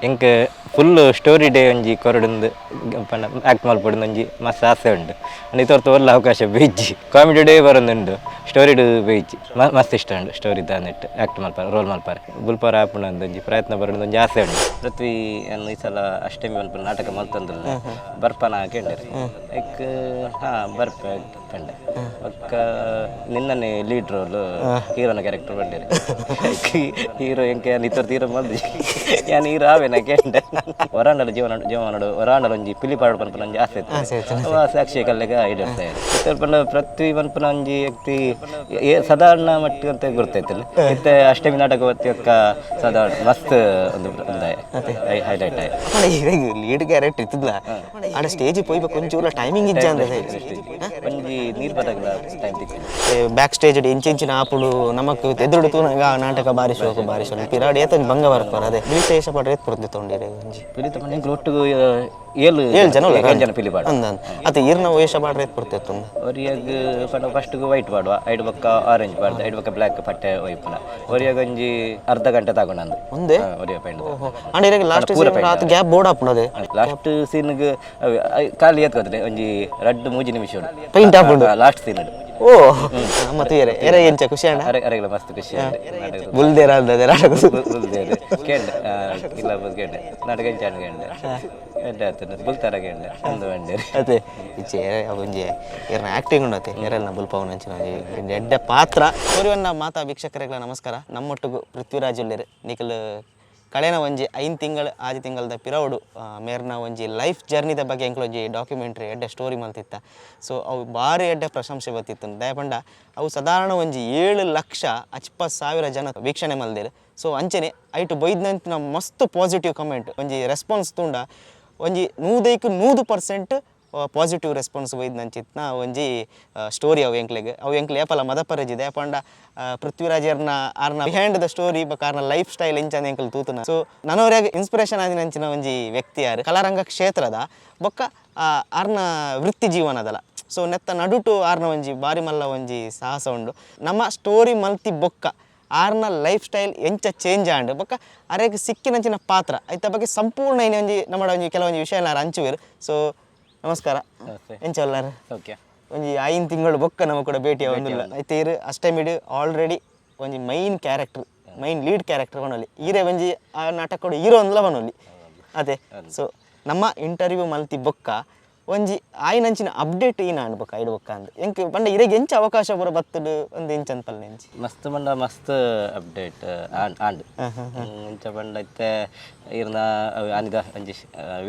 ಎಂಕ್ full story day ಒಂಜಿ ಕೊರಡುಂದು act ಮಲ್ಪೊಡು ಒಂಜಿ ಮಸ್ತ್ ಆಸೆ ಉಂಡು ಇತ್ತೊರ್ತು ಒಳ್ಳೆ ಅವಕಾಶ ಬೇಯ್ಜಿ ಕಾಮಿಡಿ ಡೇ ಬರೋದುಂಡು ಸ್ಟೋರಿಡು ಬೇಯ್ಜಿ ಮಸ್ತ್ ಇಷ್ಟ ಉಂಡು ಸ್ಟೋರಿ ದಾನೆಟ್ಟು ಆ್ಯಕ್ಟ್ ಮಲ್ಪಾರೆ ರೋಲ್ ಮಲ್ಪಾರೆ ಬುಲ್ಪಾರ ಆಪುಂಡು ಒಂಜಿ ಪ್ರಯತ್ನ ಬರೋದು ಒಂಜಿ ಆಸೆ ಉಂಡು ಪೃಥ್ವಿ ಅನ್ನು ಈ ಸಲ ಅಷ್ಟಮಿ ಮಲ್ಪನ ನಾಟಕ ಮಲ್ತಂದಿಲ್ಲ ಬರ್ಪನ ಕೇಳಿರಿ ಲೈಕ್ ಬರ್ಪೆ ಕಂಡೆ ಒಕ್ಕ ನಿನ್ನನೆ ಲೀಡ್ ರೋಲ್ ಹೀರೋನ ಕ್ಯಾರೆಕ್ಟರ್ ಬಂದಿರಿ ಹೀರೋ ಎಂಕೆ ಇತ್ತೊರ್ತು ಹೀರೋ ಮಲ್ದಿ ಯಾನ್ ಹೀರೋ ಆವೇನ ಕೇಂಡೆ ಹೊರಾಂಡಲ ಜೀವನಡು ಹೊರಾಂಡಲ ಒಂಜಿ ಪಿಲಿ ಪಾಡು ಪನ್ಪನ ಒಂಜಿ ಆಸೆ ಇತ್ತು ಅಕ್ಷಯ ಕಲ್ಲೆಗ ಐಡಿಯಾ ಪಂಡ ಪ್ರತಿ ಪನ್ಪನ ಒಂಜಿ ವ್ಯಕ್ತಿ ಸಾಧಾರಣ ಮಟ್ಟಿಗೆ ಅಂತ ಗುರ್ತೈತಿಲ್ಲ ಇತ್ತೆ ಅಷ್ಟಮಿ ನಾಟಕ ಹೊತ್ತಿ ಅಕ್ಕ ಸಾಧಾರಣ ಮಸ್ತ್ ಒಂದು ಹೈಲೈಟ್ ಆಯ್ತು ಲೀಡ್ ಕ್ಯಾರೆಕ್ಟರ್ ಇತ್ತಿದ್ಲ ಆಡ ಸ್ಟೇಜ್ ಪೋಯ್ಬೇಕು ಕೊಂಚೂರ ಟೈಮಿಂಗ್ ಇಜ್ಜ ಅಂದ್ರೆ ಒಂಜಿ ನೀರು ಬದಲ ಟೈಮ್ ತಿಕ್ಕ ಬ್ಯಾಕ್ ಸ್ಟೇಜ್ ಇಂಚಿನ ಆಪುಡು ನಮಕ್ ಎದುರು ತೂನಗ ನಾಟಕ ಬಾರಿಸೋ ಪಿರಾಡಿ ಏತ ಭಂಗ ಬರ್ತಾರ ಅದೇ ಬಿಳಿತ ಏಷ ಪಡ್ರೆ ಏತ್ ಪುರ್ತಿ ತೊಂಡಿರೆ ಬಿಳಿತ ಮನೆಗೆ ಒಟ್ಟು ಏಳು ಜನ ಪಿಲಿ ಪಾಡು ಅತ್ತೆ ಈರ್ನ ವೇಷ ಪಾಡ್ರೆ ಏತ್ ಪುರ್ತಿ ಎತ್ತು ಒರಿಯಾಗ ಫಸ್ಟ್ ವೈಟ್ ಪಾಡುವ ಐದು ಪಕ್ಕ ಆರೆಂಜ್ ಪಾಡ್ದು ಐದು ಪಕ್ಕ ಬ್ಲ್ಯಾಕ್ ಪಟ್ಟೆ ಒಯ್ಪುನ ಒರಿಯಾಗ ಒಂಜಿ ಅರ್ಧ ಗಂಟೆ ತಗೊಂಡು ಒಂದೇ ಒರಿಯ ಪೈಂಡ್ ಲಾಸ್ಟ್ ಗ್ಯಾಪ್ ಬೋರ್ಡ್ ಆಪುಂಡು ಲಾಸ್ಟ್ ಸೀನ್ಗೆ ಖಾಲಿ ಎತ್ಕೋದ್ರೆ ಒಂಜಿ ರಡ್ಡು 3 ನಿಮಿಷ ಪೈಂಟ್ ಆಪುಂಡು ಲಾಸ್ಟ್ ಸೀನ್ ಓ ಮತ್ತೆ ಎರೆ ಎಂಚ ಖುಷಿ ಅಣ್ಣ ಅರೆಗಳ ಮಸ್ತ್ ಖುಷಿ ಬುಲ್ದೇರ ಅಂದದೆ ನಾಟಕ ಬುಲ್ದೇರು ಕೇಂಡೆ ಇಲ್ಲ ಕೇಂಡೆ ನಾಟಕ ಎಂಚಾಣ ಕೇಂಡೆ ಎಂಟ ಆಯ್ತು ಬುಲ್ತಾರ ಕೇಂಡೆ ಒಂದು ಬಂಡೇರಿ ಅದೇ ಇಚ್ಚೆ ಒಂಜಿ ಏರ್ನ ಆ್ಯಕ್ಟಿಂಗ್ ಉಂಡತೆ ಏರೆಲ್ಲ ಬುಲ್ಪವನ ಅಂಚಿನ ಎಡ್ಡ ಪಾತ್ರ ಸೂರ್ಯವನ್ನ ಮಾತಾ ವೀಕ್ಷಕರಿಗಳ ನಮಸ್ಕಾರ ನಮ್ಮೊಟ್ಟಿಗೂ ಪೃಥ್ವಿರಾಜ್ ಉಳ್ಳೇರು ನಿಖಲ್ ಕಳೆನ ಒಂಜಿ 5 ತಿಂಗಳು 6 ತಿಂಗಳದ ಪಿರವುಡು ಮೇರ್ನ ಒಂಜಿ ಲೈಫ್ ಜರ್ನಿದ ಬಗ್ಗೆ ಎಂಕ್ಲೊಂಜಿ ಡಾಕ್ಯುಮೆಂಟ್ರಿ ಎಡ್ಡೆ ಸ್ಟೋರಿ ಮಲ್ತಿತ್ತ ಸೊ ಅವು ಭಾರಿ ಎಡ್ಡೆ ಪ್ರಶಂಸೆ ಬತ್ತಿತ್ತು ದಯಪಂಡ ಅವು ಸಾಧಾರಣ ಒಂಜಿ 7,50,000 ಜನ ವೀಕ್ಷಣೆ ಮಲ್ದೇರು ಸೊ ಅಂಚನೆ ಐಟು ಬೈದ್ನಂತಿನ ಮಸ್ತ್ ಪಾಸಿಟಿವ್ ಕಮೆಂಟ್ ಒಂಜಿ ರೆಸ್ಪಾನ್ಸ್ ತುಂಡ ಒಂಜಿ 100% ಪಾಸಿಟಿವ್ ರೆಸ್ಪಾನ್ಸ್ ಒಯ್ದು ನಂಚಿತ್ನ ಒಂಜಿ ಸ್ಟೋರಿ ಅವು ಎಂಕ್ಲೆ ಏಪಲ ಮದಪರಜಿದೆ ಯಾಪಂಡ ಪೃಥ್ವಿರಾಜ್ ಆರ್ನ ಬಿಹೈಂಡ್ ದ ಸ್ಟೋರಿ ಕಾರ್ನ ಲೈಫ್ ಸ್ಟೈಲ್ ಎಂಚಂದ ಎಂಕಲ್ ತೂತನ ಸೊ ನನವರೆಗೆ ಇನ್ಸ್ಪಿರೇಷನ್ ಆದಿನಂಚಿನ ಒಂಜಿ ವ್ಯಕ್ತಿ ಯಾರು ಕಲಾರಂಗ ಕ್ಷೇತ್ರದ ಬೊಕ್ಕ ಆರ್ನ ವೃತ್ತಿ ಜೀವನದಲ್ಲ ಸೊ ನೆತ್ತ ನಡುಟು ಆರ್ನ ಒಂಜಿ ಬಾರಿ ಮಲ್ಲ ಒಂಜಿ ಸಾಹಸ ಉಂಡು ನಮ್ಮ ಸ್ಟೋರಿ ಮಲ್ತಿ ಬೊಕ್ಕ ಆರ್ನ ಲೈಫ್ ಸ್ಟೈಲ್ ಎಂಚ ಚೇಂಜ್ ಆಂಡ್ ಬೊಕ್ಕ ಅರೆಗೆ ಸಿಕ್ಕಿನಂಚಿನ ಪಾತ್ರ ಐತ ಬಗ್ಗೆ ಸಂಪೂರ್ಣ ಇನ್ನು ಒಂಜಿ ನಮ್ಮ ಒಂಜಿ ಕೆಲವೊಂಜಿ ವಿಷಯ ಹಂಚುವೇರು ಸೊ ನಮಸ್ಕಾರ ಎಂಚಲ್ಲಾರ ಓಕೆ ಒಂಜಿ 5 ತಿಂಗಳು ಬೊಕ್ಕ ನಮಗೆ ಕೂಡ ಭೇಟಿ ಆಗೋದಿಲ್ಲ ಐತೆ ಇರು ಅಷ್ಟಮಿಡ್ ಆಲ್ರೆಡಿ ಒಂಜಿ ಮೈನ್ ಲೀಡ್ ಕ್ಯಾರೆಕ್ಟರ್ ಬನ್ನೊಲಿ ಈರೆ ಒಂಜಿ ಆ ನಾಟಕ ಕೂಡ ಹೀರೋ ಅಂದ್ಲ ಬನ್ನೊಲಿ ಅದೇ ಸೊ ನಮ್ಮ ಇಂಟರ್ವ್ಯೂ ಮಲ್ತಿ ಬೊಕ್ಕ ಒಂಜಿ ಆಯ್ನಂಚಿನ ಅಪ್ಡೇಟ್ ಈ ನಾನು ಬೊಕ್ಕ ಐಡು ಬೊಕ್ಕ ಅಂದ್ ಎಂಕ್ ಪಂಡ ಇರೆಗೆ ಎಂಚ ಅವಕಾಶ ಪೂರ ಬತ್ತುಡು ಒಂದು ಎಂಚಂತ ಪಲ್ಲೆ ಎಂಚಿ ಮಸ್ತ್ ಪಂಡ ಮಸ್ತ್ ಅಪ್ಡೇಟ್ ಆಂಡ್ ಎಂಚ ಪಂಡ ಇತ್ತೆ ಇರ್ನ ಆನಿದ ಒಂಜಿ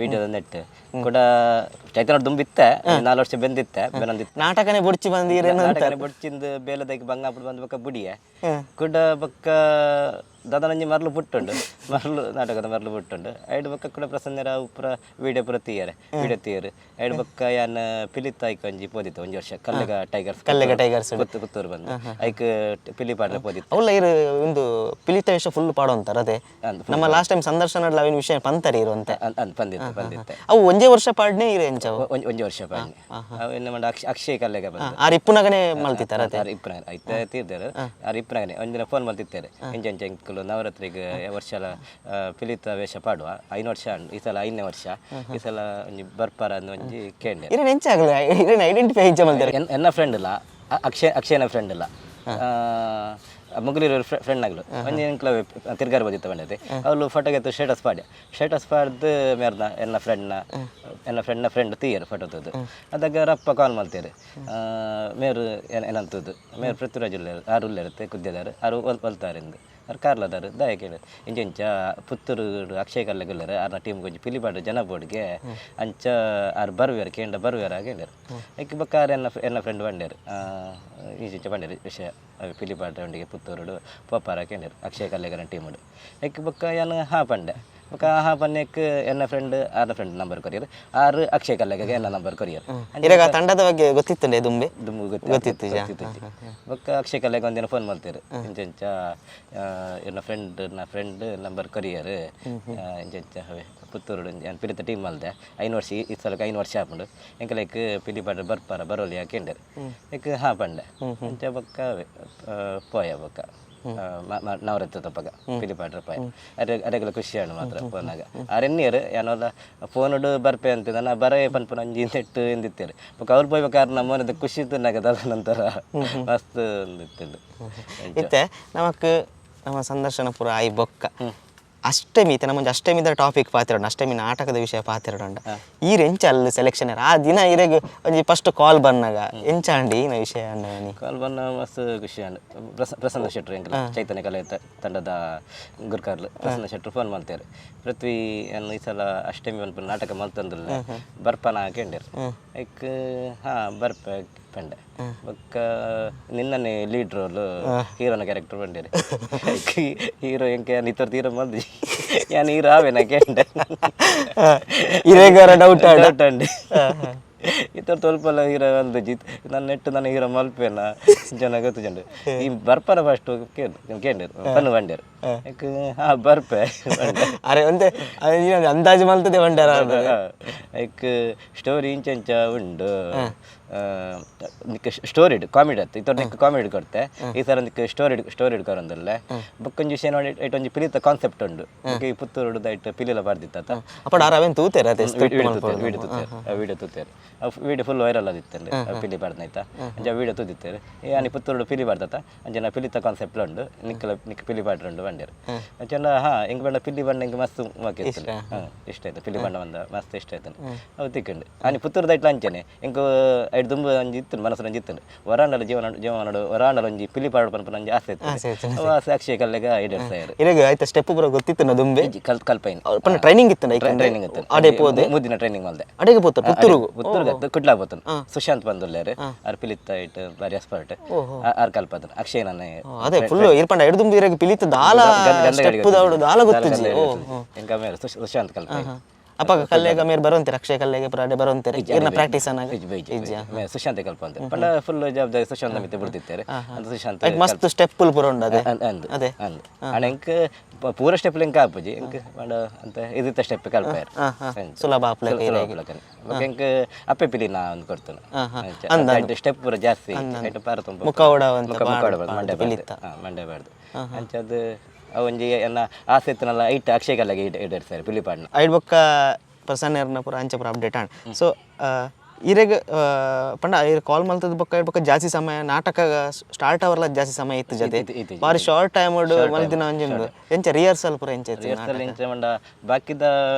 ವಿಡಿಯೋದ ನೆಟ್ ಕೂಡ ಚೈತನ್ಯ ದುಂಬಿತ್ತೆ 4 ವರ್ಷ ಬೆಂದಿತ್ತೆ ಬೆನಂದಿತ್ತು ನಾಟಕನೇ ಬೊಡ್ಚಿ ಬಂದಿರ ನಾಟಕನೇ ಬೊಡ್ಚಿಂದು ಬೇಲದಕ್ಕೆ ಬಂಗಾಪುಡು ಬಂದು ಬೊಕ್ಕ ಬುಡಿಯ ಕೂಡ ಬೊಕ್ಕ ದಾದಾನಂಜಿ ಮರಳು ಪುಟ್ಟುಂಡು ನಾಟಕದ ಮರಳು ಪುಟ್ಟುಂಡು ಐಡು ಬೊಕ್ಕ ಕೂಡ ಪ್ರಸನ್ನರ ಪೂರ ವಿಡಿಯೋ ಪೂರ ವಿಡಿಯೋ ತೀಯರು ಐಡು ಬೊಕ್ಕ ಯಾನ್ ಪಿಲಿತಾಯ್ಕ ಒಂಜಿ ಪೋದಿತ್ತು ಒಂಜಿ ವರ್ಷ ಕಲ್ಲೆಗ ಟೈಗರ್ಸ್ ಪುತ್ತೂರು ಬಂದು ಐಕ್ ಪಿಲಿ ಪಾಡ್ರೆ ಪೋದಿತ್ತು ಅವಲ್ಲ ಇರು ಒಂದು ಪಿಲಿತ ವಿಷಯ ಫುಲ್ ಪಾಡೋ ಅಂತಾರೆ ಅದೇ ನಮ್ಮ ಲಾಸ್ಟ್ ಟೈಮ್ ಸಂದರ್ಶನ ಅವಿನ ವಿಷಯ ಪಂತರಿ ಇರುವಂತೆ ಬಂದಿತ್ತು ಅವು ಒಂದೇ ವರ್ಷ ಪಾಡ್ನೆ ಇರು ಎಂಚವು ಒಂಜಿ ವರ್ಷ ಪಾಡ್ನೆ ಅವೇನು ಮಾಡ ಅಕ್ಷಯ ಕಲ್ಲೆಗ ಬಂದು ಆರ್ ಇಪ್ಪುನಗನೆ ಮಲ್ತಿತ್ತಾರ ಇಪ್ಪನಾಗ ಐತೆ ತೀರ್ದಾರು ಆರ್ ಇಪ್ಪನಾಗನೆ ಒಂದಿನ ಫೋನ್ ಮಲ್ತಿದ್ದಾರೆ ಎಂಚ ನವರಾತ್ರಿಗೆ ವರ್ಷ ಪಿಲಿತ ವೇಷ ಪಾಡುವ 5 ವರ್ಷ ಈ ಸಲ 5ನೇ ವರ್ಷ ಈ ಸಲ ಒಂಜಿ ಬರ್ಪಾರ ಅಂದ್ ಒಂಜಿ ಕೇಂಡೆ ಐಡೆಂಟಿಫೈ ಎನ್ನ ಫ್ರೆಂಡ್ ಇಲ್ಲ ಅಕ್ಷಯನ ಫ್ರೆಂಡ್ ಇಲ್ಲ ಮುಗುಲಿರೋ ಫ್ರೆಂಡ್ ಆಗ್ಲು ಒಂಜಿ ಎಂಕ್ಲ ತಿರ್ಗಾರ ಬಂದಿತ್ತು ಬಂದೈತೆ ಅವಳು ಫೋಟೋಗೆ ಸ್ಟೇಟಸ್ ಪಾಡ್ದು ಮೇರ್ನ ಎನ್ನ ಫ್ರೆಂಡ್ನ ಫ್ರೆಂಡ್ ತೀಯರು ಫೋಟೋ ತದ್ದು ಅದಾಗ ರಪ್ಪ ಕಾಲ್ ಮಾಡ್ತೀರಿ ಮೇರು ಏನಂತದ್ದು ಮೇರು ಪೃಥ್ವಿರಾಜ್ ಆರು ಉಳ್ಳೇರುತ್ತೆ ಕುದ್ದಿದಾರು ಆರು ಒಲ್ತಾರಿಂದು ಅವ್ರು ಕಾರ್ಲದಾರು ದಯ ಕೇಳಿ ಇಂಚ ಪುತ್ತೂರು ಅಕ್ಷಯ ಕಲ್ಲೆಗುಲ್ಲರು ಆರ್ನ ಟೀಮ್ ಕೊಂಚ ಪಿಲಿಪಾಡು ಜನ ಬೋರ್ಡ್ಗೆ ಅಂಚ ಆರು ಬರ್ವೇರು ಕೇಂದ್ರ ಬರ್ವೇರ ಕೇಳಿರು ಐಕ್ ಬೊಕ್ಕ ಆರು ಎನ್ನ ಫ್ರೆಂಡ್ ಬಂಡೇರು ಈಚೆ ಬಂಡೇರು ವಿಷಯ ಪಿಲಿಪಾಡು ಒಂಡಿಗೆ ಪುತ್ತೂರು ಪೋಪಾರ ಕೇಳಿರು ಅಕ್ಷಯ ಕಲ್ಲೆಗರ ಟೀಮುಡು ಐಕ್ ಬೊಕ್ಕ ಏನು ಪಂಡೆ ಬೊಕ್ಕ ಪನ್ನೆಕ್ ಎನ್ನ ಫ್ರೆಂಡ್ ಆರ್ನ ಫ್ರೆಂಡ್ ನಂಬರ್ ಕೊರಿಯರು ಆರು ಅಕ್ಷಯ ಕಲ್ಲೆಗೆ ಎನ್ನ ನಂಬರ್ ಕೊರಿಯರು ತಂಡದ ಬಗ್ಗೆ ಗೊತ್ತಿತ್ತಂಡೆ ದುಂಬು ಗೊತ್ತಿತ್ತು ಬೊಕ್ಕ ಅಕ್ಷಯ ಕಲ್ಲೆಗೆ ಒಂದಿನ ಫೋನ್ ಮಾಡ್ತೀರು ಇಂಚ ಎನ್ನ ಫ್ರೆಂಡ್ ನಂಬರ್ ಕೊರಿಯರು ಇಂಚ ಪುತ್ತೂರು ಪಿಲಿತ ಟೀಮ್ ಅಲ್ದೆ 5 ವರ್ಷ ಈ ಸಲಕ್ಕೆ 5 ವರ್ಷ ಆಪುಂಡು ಎಂಕಲೈಕ್ ಪಿಲಿಪಾಡ್ರೆ ಬರ್ಪಾರ ಬರೋಲಿ ಹಾಕೊಂಡರು ಐಕ್ ಪಂಡೆ ಇಂಚ ಬೊಕ್ಕ ಪೋಯ ಬೊಕ್ಕ ನವರತ್ತು ತಪ್ಪಗ ಪಿಲಿಪಾಡ್ರ ಪಾಯ ಅರೆಗೆಲ್ಲ ಖುಷಿಯಾണ് ಮಾತ್ರ ಫೋನಾಗ ಆರೆನ್ನಿಯರು ಏನಲ್ಲ ಫೋನುಡು ಬರ್ಪೆ ಅಂತಿದ್ದ ನಾ ಬರೇ ಪನ್ಪನ ಅಂಜಿ ನೆಟ್ಟು ಎಂದಿತ್ತೇರು ಬೊಕ್ಕ ಅವ್ರು ಪೋಯ್ಬೇಕಾದ್ರೆ ನಮ್ಮನದ ಖುಷಿ ತಿನ್ನಾಗ ತದನಂತರ ಮಸ್ತ್ ಅಂದಿತ್ತಿದ್ದು ಇತ್ತೆ ನಮಕ್ ನಮ್ಮ ಸಂದರ್ಶನ ಪೂರ ಆಯ್ ಬೊಕ್ಕ ಅಷ್ಟಮಿ ಇತ್ತೆ ನಮ್ಮ ಅಷ್ಟಮಿದ ಟಾಪಿಕ್ ಪಾತಿರೋಣ ಅಷ್ಟಮಿ ನಾಟಕದ ವಿಷಯ ಪಾತಿರೋಣ ಈರ್ ಎಂಚ ಅಲ್ಲಿ ಸೆಲೆಕ್ಷನ್ ಆ ದಿನ ಇರೆಗ್ ಒಂಜಿ ಫಸ್ಟ್ ಕಾಲ್ ಬಂದಾಗ ಎಂಚ ಅಂಡಿ ಈ ವಿಷಯ ಅಂಡಿ ಕಾಲ್ ಬನ್ನ ಮಸ್ತ್ ಖುಷಿ ಅಂಡ್ ಪ್ರಸನ್ನ ಶೆಟ್ರು ಎಂಕಲ ಚೈತನ್ಯ ಕಲೆ ತಂಡದ ಗುರ್ಕಾರ್ಲು ಪ್ರಸನ್ನ ಶೆಟ್ರು ಫೋನ್ ಮಾಡ್ತಾರೆ ಪೃಥ್ವಿ ಏನು ಈ ಸಲ ಅಷ್ಟಮಿ ಒಂದು ನಾಟಕ ಮಲ್ತಂದಿಲ್ಲ ಬರ್ಪನ ಕೇಂಡಿರು ಐಕ್ ಬರ್ಪೆ ಪಂಡೆ ಬೊಕ್ಕ ನಿನ್ನನೆ ಲೀಡ್ ರೋಲ್ ಹೀರೋನ ಕ್ಯಾರೆಕ್ಟರ್ ಬಂಡೇರಿ ಹೀರೋ ಎಂಕೆ ನಿತ್ತರ್ದು ಹೀರೋ ಮಲ್ದಿ ಯಾನ್ ಹೀರೋ ಆವೇನ ಕೇಂಡೆ ಇರೇಗಾರ ಡೌಟ್ ಅಂಡಿ ಇತರ ತೊಲ್ಪಲ್ಲ ಹೀರೋ ಒಂದು ಜಿತ್ ನನ್ನ ನೆಟ್ಟು ನನ್ನ ಹೀರೋ ಮಲ್ಪೇನ ಜನ ಗೊತ್ತುಜಂಡು ಈ ಬರ್ಪನ ಫಸ್ಟ್ ಕೇಂಡರು ಪನ್ನು ಬಂಡೇರು ಬರ್ಪೆ ಅರೆ ಒಂದೇ ಅಂದಾಜು ಮಲ್ತದೆ ಬಂಡಾರ ಐಕ್ ಸ್ಟೋರಿ ಇಂಚ ಉಂಡು ನಿಕ್ಕ ಸ್ಟೋರಿಡ್ ಕಾಮಿಡಿ ಆಯ್ತು ಇತರ ನಿಕ್ಕ ಕಾಮಿಡಿ ಕೊಡ್ತೆ ಈ ಸಲ ನಿಕ್ಕ ಸ್ಟೋರಿಡ್ ಕರಂದಲ್ಲೇ ಬೊಕ್ಕೊಂಜಿ ವಿಷಯ ನೋಡಿ ಐಟೊಂಜಿ ಪಿಲಿತ ಕಾನ್ಸೆಪ್ಟ್ ಉಂಡು ಈ ಪುತ್ತೂರು ದೈಟ್ ಪಿಲಿಲ ಬರ್ದಿತ್ತ ಅಪ್ಪಡ ಅರವೇನ್ ತೂತೇರ ವಿಡಿಯೋ ತೂತೇರು ವಿಡಿಯೋ ಫುಲ್ ವೈರಲ್ ಆದಿತ್ತಂಡೆ ಪಿಲಿ ಬರ್ದಾಯ್ತಾ ಅಂಜ ವಿಡಿಯೋ ತೂದಿತ್ತೇರು ಯಾನಿ ಪುತ್ತೂರು ಪಿಲಿ ಬರ್ದತ್ತ ಅಂಜನ ಪಿಲಿತ ಕಾನ್ಸೆಪ್ಟ್ ಉಂಡು ನಿಕ್ಕ ಪಿಲಿ ಬಾಡ್ರ ಉಂಡು ಬಂಡೇರು ಅಂಚನ ಎಂಕ್ ಬಂಡ ಪಿಲಿ ಬಣ್ಣ ಎಂಕ್ ಮಸ್ತ್ ಮಾಕಿರ್ತಲ್ಲ ಇಷ್ಟ ಆಯ್ತು ಪಿಲಿ ಬಣ್ಣ ಬಂದ ಮಸ್ತ್ ಇಷ್ಟ ಆಯ್ತು ಅವು ತಿಕ್ಕಂಡು ಆನಿ ಪುತ್ತೂರು ದೈಟ್ಲ ಅಂಚನೆ ಎಂಕ್ ಐದು ದುಂಬು ಒಂಜಿ ಇತ್ತು ಮನಸ್ಸು ಒಂಜಿ ಇತ್ತು ವರಾಂಡಲ ಜೀವನ ವರಾಂಡಲ ಒಂಜಿ ಪಿಲಿ ಪಾಡು ಪನ್ಪನ ಒಂಜಿ ಆಸೆ ಇತ್ತು ಸಾಕ್ಷಿ ಕಲ್ಲೆಗ ಐಡಿಯರ್ಸ್ ಆಯ್ರು ಇರೆಗ ಆಯ್ತಾ ಸ್ಟೆಪ್ ಪೂರ ಗೊತ್ತಿತ್ತು ನಾ ದುಂಬೆ ಕಲ್ಪೈನ್ ಪನ್ನ ಟ್ರೈನಿಂಗ್ ಇತ್ತು ಟ್ರೈನಿಂಗ್ ಇತ್ತು ಅಡೆ ಪೋದೆ ಮುದ್ದಿನ ಟ್ರೈನಿಂಗ್ ಮಲ್ದೆ ಅಡೆಗೆ ಪೋತ ಪುತ್ತೂರು ಕುಡ್ಲಾ ಬೋತನ್ ಸುಶಾಂತ್ ಬಂದುಲ್ಲೇರು ಆರ್ ಪಿಲಿತ್ತ ಇಟ್ಟು ಬಾರಿ ಎಕ್ಸ್ಪರ್ಟ್ ಆರ್ ಕಲ್ಪದನ್ ಅಕ್ಷಯ್ ನನ್ನ ಅದೇ ಫುಲ್ ಇರ್ಪಂಡ ಎಡು ದುಂಬು ಇರೆಗ ಪಿಲಿತ್ತ ದಾಲ ಸ್ಟೆಪ್ ದಾವಡು ದಾಲ ಗೊತ್ತಿಜಿ ಎಂಕ ಮೇಲೆ ಸುಶಾಂತ್ ಕಲ್ಪೈ ಅಪ್ಪ ಕಲ್ಲೆಗ ಮೇರ್ ಬರೋಂತೀರ ಅಕ್ಷಯ ಕಲ್ಲೆಗೆ ಪುರಾಡೆ ಬರೋಂತೀರ ಇರ್ನ ಪ್ರಾಕ್ಟೀಸ್ ಅನ್ನಾಗ ಸುಶಾಂತ್ ಕಲ್ಪ ಅಂತ ಪಂಡ ಫುಲ್ ಜವಾಬ್ದಾರಿ ಸುಶಾಂತ್ ಮಿತ್ತೆ ಬಿಡ್ತಿದ್ದಾರೆ ಅಂತ ಸುಶಾಂತ್ ಮಸ್ತ್ ಸ್ಟೆಪ್ ಪೂರ ಉಂಡು ಅದೇ ಅದೇ ಅಣ್ಣ ಎಂಕ್ ಪೂರ ಸ್ಟೆಪ್ ಲಿಂಕ್ ಆಪುಜಿ ಎಂಕ್ ಪಂಡ ಅಂತ ಇದಿತ್ತ ಸ್ಟೆಪ್ ಕಲ್ಪಾಯರ್ ಸುಲಭ ಆಪ್ಲಕ ಎಂಕ್ ಅಪ್ಪೆ ಪಿಲಿ ನಾ ಒಂದು ಕೊಡ್ತಾನೆ ಸ್ಟೆಪ್ ಪೂರ ಜಾಸ್ತಿ ಪಾರ ತುಂಬ ಮುಖ ಮಂಡ್ಯ ಬಾರ್ದು ಅಂಚದು ಒಂಜಿ ಎನ್ನ ಆಸೆ ಇತ್ತನಲ್ಲ ಐಟ್ ಅಕ್ಷಯ ಕಲ್ಲೆಗೆ ಇಡ್ತಾರೆ ಪಿಲಿಪಾಡ್ನ ಐಡ್ ಬೊಕ್ಕ ಪ್ರಸನ್ನ ಪೂರ ಅಂಚೆ ಪೂರ ಅಪ್ಡೇಟ್ ಆಂಡ್ ಸೊ ಇರೆಗ್ ಪಂಡ ಕಾಲ್ ಮಲ್ತದ ಬೊಕ್ಕ ಬೊಕ್ಕ ಜಾಸ್ತಿ ಸಮಯ ನಾಟಕ ಸ್ಟಾರ್ಟ್ ಅವರ್ಲ ಜಾಸ್ತಿ ಸಮಯ ಇತ್ತು ಜೊತೆ ಬಾರಿ ಶಾರ್ಟ್ ಟೈಮ್ ಮಲ್ದಿನ ಒಂಜಿಂದು ಎಂಚ ರಿಹರ್ಸಲ್ ಪೂರ ಎಂಚ ಮಂಡ ಬಾಕಿದ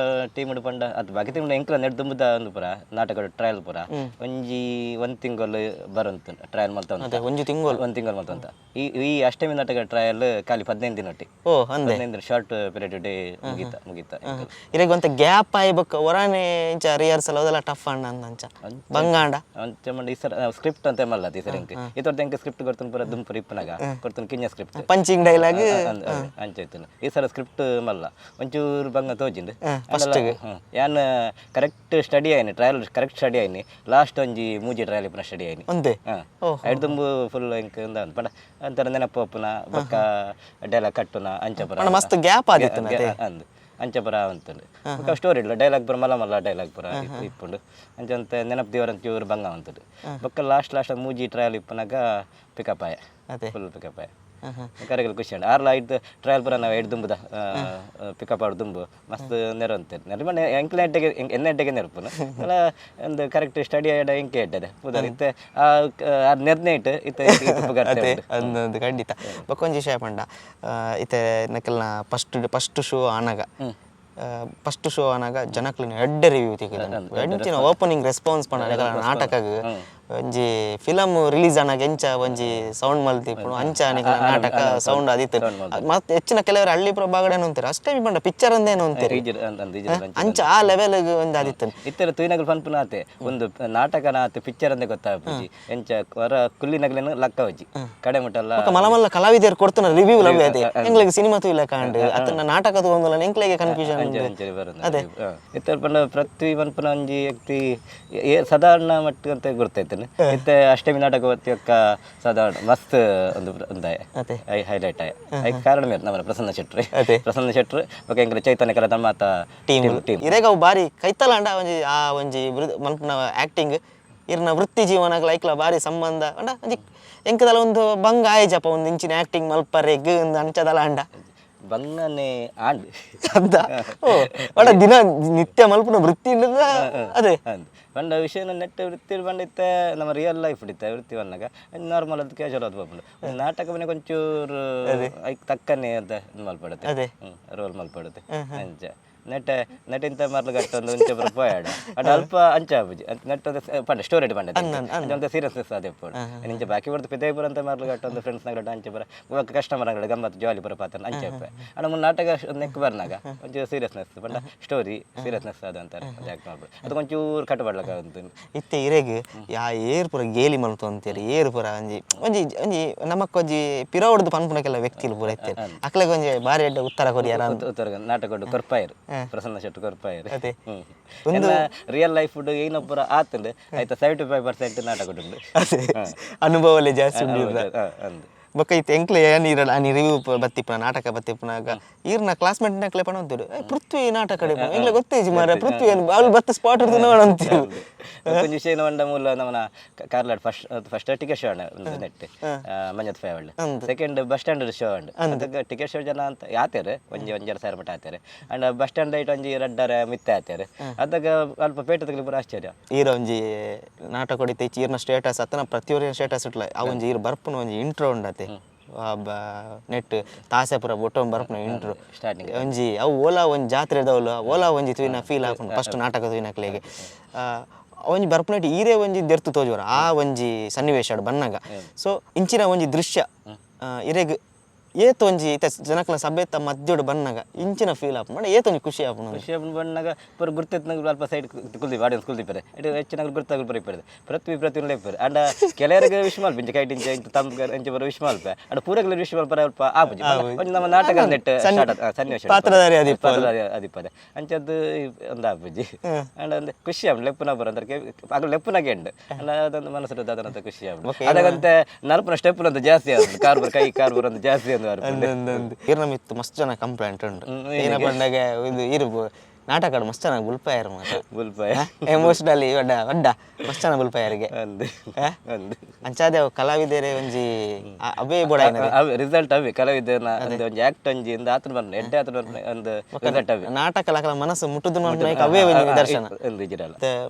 ಟೀಮ್ ಪಂಡ ಅದು ಬಾಕಿ ಟೀಮ್ ಎಂಕಲ ನೆಡ್ದುಂಬುದ ಒಂದು ಪೂರ ನಾಟಕ ಟ್ರಯಲ್ ಪೂರ ಒಂಜಿ ಒಂದ್ ತಿಂಗಳು ಬರಂತ ಟ್ರಯಲ್ ಮಲ್ತ ಒಂಜಿ ತಿಂಗಳು ಮಲ್ತಂತ ಈ ಅಷ್ಟಮಿ ನಾಟಕ ಟ್ರಯಲ್ ಖಾಲಿ 15 ದಿನ ಒಟ್ಟಿ 15 ದಿನ ಶಾರ್ಟ್ ಪೀರಿಯಡ್ ಡೇ ಮುಗಿತ ಇರೆಗ್ ಒಂತ ಗ್ಯಾಪ್ ಆಯ್ ಬೊಕ್ಕ ಒರಾನೆ ಇಂಚ ರಿಹರ್ಸಲ್ ಅದೆಲ್ಲ ಟಫ್ ಅಣ್ಣ ಅಂಚ ಬಂಗಾಂಡ ಈ ಸರ್ ಸ್ಕ್ರಿಪ್ಟ್ ಅಂತ ಮಲ್ಲ ಈ ಸರ್ ಎಂಕ್ ಇತೊರ್ದ ಎಂಕ್ ಸ್ಕ್ರಿಪ್ಟ್ ಕೊಡ್ತಾನೆ ಪೂರ ದುಂಪು ಇಪ್ಪನಾಗ ಕೊಡ್ತಾನೆ ಕಿಂಜ ಸ್ಕ್ರಿಪ್ಟ್ ಪಂಚಿಂಗ್ ಡೈಲಾಗ್ ಅಂಚಾಯ್ತಾನೆ ಈ ಸಲ ಸ್ಕ್ರಿಪ್ಟ್ ಮಲ್ಲ ಒಂಚೂರು ಬಂಗ ತೋಜಿಂದು ಯಾನ್ ಕರೆಕ್ಟ್ ಸ್ಟಡಿ ಆಯ್ನಿ ಟ್ರಯಲ್ ಕರೆಕ್ಟ್ ಸ್ಟಡಿ ಆಯ್ನಿ ಲಾಸ್ಟ್ ಒಂಜಿ ಮೂಜಿ ಟ್ರಯಲ್ ಇಪ್ಪನ ಸ್ಟಡಿ ಆಯ್ನಿ ಒಂದೇ ಐದು ದುಂಬು ಫುಲ್ ಎಂಕ್ ಪಂಡ ಅಂತರ ನೆನಪು ಒಪ್ಪುನ ಬೊಕ್ಕ ಡೈಲಾಗ್ ಕಟ್ಟುನ ಅಂಚಪುರ ಮಸ್ತ್ ಗ್ಯಾಪ್ ಆದಿತ್ತು ಅಂದ್ ಅಂಚಪುರ ಅಂತಂದು ಸ್ಟೋರಿ ಇಲ್ಲ ಡೈಲಾಗ್ ಪುರ ಮಲ್ಲ ಡೈಲಾಗ್ ಪುರ ಇಪ್ಪುಂಡು ಅಂಚಂತ ನೆನಪು ದೇವರ ಚೂರು ಬಂಗ ಅಂತದ್ದು ಬೊಕ್ಕ ಲಾಸ್ಟ್ ಮೂಜಿ ಟ್ರಯಲ್ ಇಪ್ಪನಾಗ ಪಿಕಪ್ ಆಯ ಫುಲ್ ಪಿಕಪ್ ಆಯ ಕರೆಗಲ್ ಖುಷಿ ಉಂಡು ಆರ್ಲ ಐದು ಟ್ರಯಲ್ ಪುರ ನಾವು ಎಡ್ ದುಂಬುದ ಪಿಕಪ್ ಆಡು ದುಂಬು ಮಸ್ತ್ ನೆರ ಅಂತೇಳಿ ನೆರಪ ಎಂಕ್ಲ ಎಡ್ಡೆಗೆ ಎಣ್ಣೆಡ್ಡೆಗೆ ನೆರಪುನು ಅಲ್ಲ ಒಂದು ಕರೆಕ್ಟ್ ಸ್ಟಡಿ ಆಡ ಎಂಕೆ ಎಡ್ಡದೆ ಪುದರ್ ಇತ್ತೆ ನೆರ್ನೆ ಇಟ್ಟು ಅದೊಂದು ಖಂಡಿತ ಬೊಕ್ಕೊಂಜಿ ವಿಷಯ ಪಂಡ ಇತ್ತೆ ನಕಲ್ನ ಫಸ್ಟ್ ಶೋ ಆನಾಗ ಜನಕ್ಲಿನ ಎಡ್ಡೆ ರಿವ್ಯೂ ತೆಗೆದ ಎಂಚಿನ ಓಪನಿಂಗ್ ರೆಸ್ಪಾನ್ಸ್ ಪಂಡ ನಾಟಕಗ್ ಒಂಜಿ ಫಿಲಮ್ ರಿಲೀಸ್ ಆನಾಗ ಎಂಚ ಒಂಜಿ ಸೌಂಡ್ ಮಲ್ತಿಪ್ಪು ಅಂಚ ನಾಟಕ ಸೌಂಡ್ ಆದಿತ್ತು ಮತ್ತೆ ಹೆಚ್ಚಿನ ಕೆಲವರು ಹಳ್ಳಿ ಪುರ ಬಾಗಡೇನು ಅಂತಾರೆ ಅಷ್ಟೇ ಪಂಡ ಪಿಕ್ಚರ್ ಅಂದೇನು ಅಂತಾರೆ ಅಂಚ ಆ ಲೆವೆಲ್ ಒಂದು ಆದಿತ್ತು ಇತ್ತರ ತುಯಿನಗಲ್ ಪನ್ಪುನಾತೆ ಒಂದು ನಾಟಕ ನಾತೆ ಪಿಕ್ಚರ್ ಅಂದೇ ಗೊತ್ತಾಗ್ಪುಜಿ ಎಂಚ ಹೊರ ಕುಲ್ಲಿನಗಲೇನು ಲಕ್ಕ ವಜ್ಜಿ ಕಡೆ ಮುಟ್ಟಲ್ಲ ಮಲಮಲ್ಲ ಕಲಾವಿದರು ಕೊಡ್ತಾನ ರಿವ್ಯೂ ಲವ್ ಅದೇ ಎಂಗ್ಲಿಗೆ ಸಿನಿಮಾ ತುಯಿಲ ಕಾಂಡು ಅತನ ನಾಟಕ ತಗೊಂಡಲ್ಲ ಎಂಕ್ಲೆಗೆ ಕನ್ಫ್ಯೂಷನ್ ಅದೇ ಇತ್ತರ ಪಂಡ ಪ್ರತಿ ಪನ್ಪುನ ಒಂಜಿ ವ್ಯಕ್ತಿ ಸಾಧಾರಣ ಮಟ್ಟ ಅಂತ ಗುರ್ತೈತೆ ಇತ್ತೆ ಅಷ್ಟಮಿ ನಾಟಕ ಒಕ್ಕ ಸಾಧಾರಣ ಮಸ್ತ್ ಒಂದು ಹೈಲೈಟ್ ಆಯ್ ಕಾರಣ ಮೇರೆ ನಮ್ಮ ಪ್ರಸನ್ನ ಶೆಟ್ರು ಓಕೆ ಎಂಗ್ರೆ ಚೈತನ್ಯ ಕಲಾ ಮಾತ ಟೀಮ್ ಇರೇಗ ಬಾರಿ ಕೈತಲಾಂಡ ಒಂಜಿ ಆ ಒಂಜಿ ಮನ್ಪುನ ಆಕ್ಟಿಂಗ್ ಇರ್ನ ವೃತ್ತಿ ಜೀವನಕ್ಕೆ ಲೈಕ್ಲ ಭಾರಿ ಸಂಬಂಧ ಅಂಡ ಒಂಜಿ ಎಂಕದಲ್ಲ ಒಂದು ಬಂಗ ಆಯ್ಜಪ್ಪ ಒಂದು ಇಂಚಿನ ಆ್ಯಕ್ಟಿಂಗ್ ಮಲ್ಪರೆಗ್ ಒಂದು ಅಂಚದಲ್ಲ ಅಂಡ ಬಂಗನೆ ಆಂಡ್ ಅಂತ ಓ ಒಡ ದಿನ ನಿತ್ಯ ಮಲ್ಪನ ವೃತ್ತಿ ಇಲ್ಲದ ಅದೇ ಪಂಡ ವಿಷಯ ನೆಟ್ ವೃತ್ತಿ ಬಂದಿತ್ತೆ ನಮ್ಮ ರಿಯಲ್ ಲೈಫ್ ಹಿಡಿತೆ ವೃತ್ತಿ ಬಂದಾಗ ನಾರ್ಮಲ್ ಅದು ಕ್ಯಾಶುವಲ್ ಅದು ಬಂದು ನಾಟಕ ಮನೆ ಕೊಂಚೂರು ಐಕ್ ತಕ್ಕನೆ ಅಂತ ಮಲ್ಪಡುತ್ತೆ ರೋಲ್ ಮಲ್ಪಡುತ್ತೆ ಅಂಚ ನೆಟ್ ನೆಟ್ ಇಂತ ಮರ್ಲು ಕಟ್ಟೊಂದು ಒಂಚೆ ಬರ ಪೋಯಾಡ ಅಟ್ ಅಲ್ಪ ಅಂಚ ಆಪುಜಿ ನೆಟ್ ಪಂಡ ಸ್ಟೋರಿ ಬಂದ ಸೀರಿಯಸ್ನೆಸ್ ಅದೇ ಪೋಡು ಇಂಚೆ ಬಾಕಿ ಬರ್ದು ಪಿದೇ ಬರ ಅಂತ ಮರ್ಲು ಕಟ್ಟೊಂದು ಫ್ರೆಂಡ್ಸ್ ನಗಡ ಅಂಚೆ ಬರ ಕಸ್ಟಮರ್ ಅಂಗಡಿ ಗಮ್ಮತ್ತು ಜಾಲಿ ಬರ ಪಾತ್ರ ಅಂಚೆ ಅಣ್ಣ ಮುಂದೆ ನಾಟಕ ನೆಕ್ ಬರ್ನಾಗ ಒಂಚೂರು ಸೀರಿಯಸ್ನೆಸ್ ಪಂಡ ಸ್ಟೋರಿ ಸೀರಿಯಸ್ನೆಸ್ ಅದು ಅಂತಾರೆ ಅದು ಆ್ಯಕ್ಟ್ ಮಾಡ್ಬೋದು ಅದು ಒಂಚೂರು ಕಟ್ಟಬಡ್ಲಕ್ಕ ಇತ್ತೆ ಇರೆಗ್ ಯಾ ಏರ್ ಪುರ ಗೇಲಿ ಮಲ್ತು ಅಂತೀರಿ ಏರ್ ಪುರ ಒಂಜಿ ಒಂಜಿ ಒಂಜಿ ನಮಕ್ಕೊಂಜಿ ಪಿರ ಹೊಡೆದು ಪನ್ಪುನಕ್ಕೆಲ್ಲ ವ್ಯಕ್ತಿಲು ಪೂರ ಇತ್ತೇನೆ ಅಕ್ಲೆಗೆ ಒಂಜಿ ಬಾರಿ ಎಡ್ಡೆ ಉತ್ತರ ಕೊರಿಯಾರ ಉತ್ತರ ನಾಟಕ ಕೊರ್ಪಾಯರು ಪ್ರಸನ್ನ ಶೆಟ್ಟು ಕೊರ್ಪಾಯರು ಒಂದು ರಿಯಲ್ ಲೈಫ್ ಏನೊಬ್ಬರ ಆತಂಡು ಆಯ್ತಾ 75% ನಾಟಕ ಉಂಟು ಅನುಭವಲೆ ಜಾಸ್ತಿ ಉಂಟು ಬೊಕ್ಕ ಇತ್ತು ಎಂಕ್ಲೆ ನೀರಲ್ಲ ನೀ ರಿವ್ಯೂ ಬತ್ತಿಪ್ಪನ ನಾಟಕ ಬತ್ತಿಪ್ಪನಾಗ ಈರ್ನ ಕ್ಲಾಸ್ಮೇಟ್ ನಕ್ಲೆ ಪಣ ಅಂತೀರು ಪೃಥ್ವಿ ನಾಟಕ ಎಂಗ್ಲೆ ಗೊತ್ತೇಜಿ ಮಾರ ಪೃಥ್ವಿ ಅವ್ಳು ಬತ್ತ ಸ್ಪಾಟ್ ಹಿಡಿದು ನೋಡ ಅಂತೀರು ಕೊಂಚ ವಿಷಯ ಬಂಡ ಮೂಲ ನಮ್ಮನ ಕಾರ್ಲಾಡ್ ಫಸ್ಟ್ ಟಿಕೆಟ್ ಶೋ ಒಂದು ನೆಟ್ ಮಂಜತ್ ಫೇವಳ್ಳಿ ಸೆಕೆಂಡ್ ಬಸ್ ಸ್ಟ್ಯಾಂಡ್ ಶೋ ಉಂಡು ಅದಕ್ಕೆ ಟಿಕೆಟ್ ಶೋ ಜನ ಅಂತ ಆತೇರೆ ಒಂಜೆರಡು ಸಾವಿರ ಮಟ್ಟ ಆತೇರೆ ಅಂಡ್ ಬಸ್ ಸ್ಟ್ಯಾಂಡ್ ಐಟ್ ಒಂಜಿ ರಡ್ಡರ ಮಿತ್ತೆ ಆತೇರೆ ಅದಾಗ ಅಲ್ಪ ಪೇಟ ತಗಲಿ ಪೂರ ಆಶ್ಚರ್ಯ ಈರ ಒಂಜಿ ನಾಟಕ ಹೊಡಿತೆ ಈರ್ನ ಸ್ಟೇಟಸ್ ಅತ್ತನ ಪ್ರತಿಯೊಬ್ಬರ ಸ್ಟೇಟಸ್ ಇಟ್ಲ ಆ ಒಂಜಿ ಈರ್ ಬರ್ಪುನ ಒಂಜಿ ಇಂಟ್ರೋ ಉಂಡತೆ ನೆಟ್ ತಾಸೆಪುರ ಬೊಟ್ಟೊಂದು ಬರ್ಪುನ ಇಂಟ್ರೋ ಸ್ಟಾರ್ಟಿಂಗ್ ಒಂಜಿ ಅವು ಓಲಾ ಒಂಜಿ ಜಾತ್ರೆ ಇದಾವಲ್ಲ ಓಲಾ ಒಂಜಿ ತುಯಿನ ಫೀಲ್ ಹಾಕೊಂಡು ಫಸ್ಟ್ ನಾಟಕ ತುಯಿನಕ್ಲೆಗೆ ಒಂಜಿ ಬರ್ಪುನಟ್ಟು ಈರೇ ಒಂಜಿ ದೆರ್ತು ತೋಜುವರ ಆ ಒಂಜಿ ಸನ್ನಿವೇಶ ಬನ್ನಾಗ ಸೊ ಇಂಚಿನ ಒಂಜಿ ದೃಶ್ಯ ಇರೆಗ್ ಏತ್ ಒಂಜಿ ಇತ ಜನಕ್ಲ ಸಭೆತ ಮಧ್ಯೋಡು ಬನ್ನಾಗ ಇಂಚಿನ ಫೀಲ್ ಆಪ್ ಮಾಡಿ ಏತ್ ಒಂಜಿ ಖುಷಿ ಆಪುನ ಖುಷಿ ಆಪುನ ಬನ್ನಾಗ ಪೂರ ಗುರ್ತೆತ್ನಾಗ ಅಲ್ಪ ಸೈಡ್ ಕುಲ್ದಿ ಆಡಿಯನ್ಸ್ ಕುಲ್ದಿಪ್ಪರೆ ಇದು ಹೆಚ್ಚಿನಾಗ ಗುರ್ತಾಗ ಬರೀಪರೆ ಪ್ರತಿ ಲೇಪರೆ ಅಂಡ ಕೆಲವರಿಗೆ ವಿಶ್ ಮಲ್ಪ ಇಂಚ ಕೈಟ್ ಇಂಚ ಇಂಚ ತಮ್ಮ ಇಂಚ ಬರೋ ವಿಶ್ ಮಲ್ಪ ಅಂಡ ಪೂರಗಳ ವಿಶ್ ಮಲ್ಪ ಅಲ್ಪ ಆಪುಜಿ ಒಂಜಿ ನಮ್ಮ ನಾಟಕ ನೆಟ್ ಸನ್ನಿವೇಶ ಪಾತ್ರಧಾರಿ ಅದಿಪ್ಪದೆ ಅಂಚದ್ದು ಒಂದು ಆಪುಜಿ ಅಂಡ ಒಂದು ಖುಷಿ ಆಪುನ ಲೆಪ್ಪುನ ಬರೋದಕ್ಕೆ ಆಗ ಲೆಪ್ಪುನಾಗೆ ಉಂಡು ಅಂಡ ಅದೊಂದು ಮನಸ್ಸು ಅದಂತ ಖುಷಿ ಆಪುನ ಅದಾಗಂತೆ ನಲ್ಪನ ಸ್ಟೆಪ್ ಅಂತ ಜಾಸ್ತಿ ಆಗುತ್ತೆ ಕಾರ್ ಬರ್ ಅಂತ ಜಾಸ್ತಿ ಇರ್ನಮಿತ್ತು ಮಸ್ತ್ ಜನ ಕಂಪ್ಲೇಂಟ್ ಉಂಟು ಏನ ಬಂದಾಗ ಇದು ಇರು ನಾಟಕ ಮಸ್ತ್ ಚೆನ್ನಾಗಿ ಬುಲ್ಪಾಯರ್ ಮಾತ್ರ ಬುಲ್ಪಾಯ ಎಮೋಷನಲಿ ಒಡ್ಡ ಮಸ್ತ್ ಚೆನ್ನಾಗಿ ಬುಲ್ಪಾಯರ್ಗೆ ಅಂಚಾದೆ ಕಲಾವಿದರೆ ಒಂಜಿ ಅವೇ ಬೋಡ ರಿಸಲ್ಟ್ ಅವೇ ಕಲಾವಿದನ ಒಂಜಿ ಆಕ್ಟ್ ಒಂಜಿ ಇಂದ ಆತನ ಬರ್ನ ಎಡ್ಡೆ ಆತನ ಒಂದು ರಿಸಲ್ಟ್ ಅವೇ ನಾಟಕ ಲಕಲ ಮನಸ್ಸು ಮುಟ್ಟುದು ಅವೇ ಒಂದು ನಿದರ್ಶನ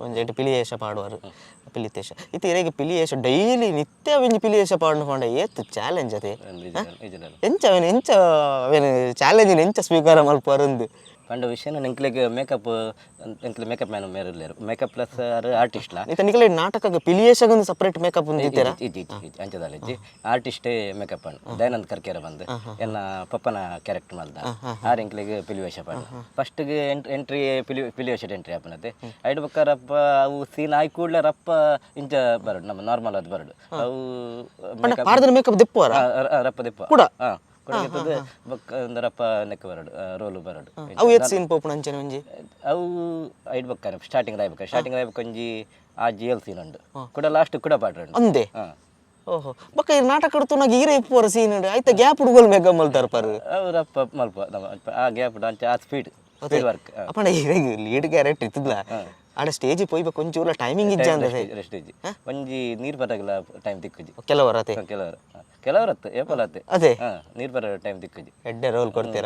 ಒಂಜಿ ಎಟ್ಟು ಪಿಲಿಯೇಶ ಪಾಡುವರು ಪಿಲಿತೇಶ ಇತ್ತು ಇರೆಗೆ ಪಿಲಿಯೇಶ ಡೈಲಿ ನಿತ್ಯ ಒಂಜಿ ಪಿಲಿಯೇಶ ಪಾಡ್ನು ಕೊಂಡ ಏತ್ ಚಾಲೆಂಜ್ ಅದೇ ಎಂಚ ಚಾಲೆಂಜ್ ಎಂಚ ಸ್ವೀಕಾರ ಮಲ್ಪರೊಂದು ಪಂಡ ವಿಷಯ ಎಂಕ್ಲೆಗೆ ಮೇಕಪ್ ಎಂಕ್ಲೆ ಮೇಕಪ್ ಮ್ಯಾನ್ ಮೇರಿಲ್ಲೇರು ಮೇಕಪ್ ಪ್ಲಸ್ ಆರ್ಟಿಸ್ಟ್ ಲಾ ಇತ ನಿಕಲೆ ನಾಟಕಕ್ಕೆ ಪಿಲಿಯೇಶಗೆ ಒಂದು ಸಪರೇಟ್ ಮೇಕಪ್ ಉಂದಿತ್ತೀರಾ ಅಂಚದಲ್ಲಿಜ್ಜಿ ಆರ್ಟಿಸ್ಟೇ ಮೇಕಪ್ ಅಣ್ಣ ದಯಾನಂದ್ ಕರ್ಕೇರ ಬಂದು ಎನ್ನ ಪಪ್ಪನ ಕ್ಯಾರೆಕ್ಟರ್ ಮಲ್ದ ಆರ್ ಎಂಕ್ಲೆಗೆ ಪಿಲಿವೇಷ ಪಂಡ ಫಸ್ಟ್ಗೆ ಎಂಟ್ರಿ ಪಿಲಿವೇಷ ಎಂಟ್ರಿ ಆಪನತೆ ಐಡ್ ಬಕ್ಕ ರಪ್ಪ ಅವು ಸೀನ್ ಆಯ್ ಕೂಡಲೇ ರಪ್ಪ ಇಂಚ ಬರಡು ನಮ್ಮ ನಾರ್ಮಲ್ ಅದು ಬರಡು ಅವು ಮೇಕಪ್ ದೆಪ್ಪ ರಪ್ಪ ದೆಪ್ಪ ಕೂಡ ರಪ್ಪ ನೆಕ್ ಬರಡು ರೋಲು ಬರಡು ಅವು ಏತ್ ಸೀನ್ ಪೋಪುನ ಅಂಚನೆ ಒಂಜಿ ಅವು ಐಡ್ ಬಕ್ಕ ಸ್ಟಾರ್ಟಿಂಗ್ ರಾಯ್ಬೇಕು ಒಂಜಿ ಆ ಜಿಯಲ್ ಸೀನ್ ಉಂಡು ಕೂಡ ಲಾಸ್ಟ್ ಕೂಡ ಪಾಡ್ರ ಅಂದೆ ಓಹೋ ಬಕ್ಕ ಈ ನಾಟಕ ಕಡ್ತುನಾಗ ಈರೆ ಇಪ್ಪುವರ ಸೀನ್ ಉಂಡು ಐತ ಗ್ಯಾಪ್ ಹುಡುಗಲ್ ಮೇಕಪ್ ಮಲ್ತಾರ ಪರ್ ರಪ್ಪ ಮಲ್ಪ ಆ ಗ್ಯಾಪ್ ಅಂಚ ಆ ಸ್ಪೀಡ್ ವರ್ಕ್ ಅಪ್ಪಣ ಈರೆಗ್ ಲೀಡ್ ಕ್ಯಾರೆಕ್ಟರ್ ಇತ್ತದ್ಲ ಆಡ ಸ್ಟೇಜ್ ಪೋಯ್ಬೇಕು ಒಂಚೂರ ಟೈಮಿಂಗ್ ಇಜ್ಜ ಅಂದ್ರೆ ಸ್ಟೇಜ್ ಒಂಜಿ ನೀರ್ ಬರಗಲ ಟೈಮ್ ದಿಕ್ಕುಜಿ ಕೆಲವರತ್ತೆ ಏಪಲತ್ತೆ ಅದೇ ನೀರ್ ಬರ ಟೈಮ್ ದಿಕ್ಕುಜಿ ಎಡ್ಡೆ ರೋಲ್ ಕೊಡ್ತೀರ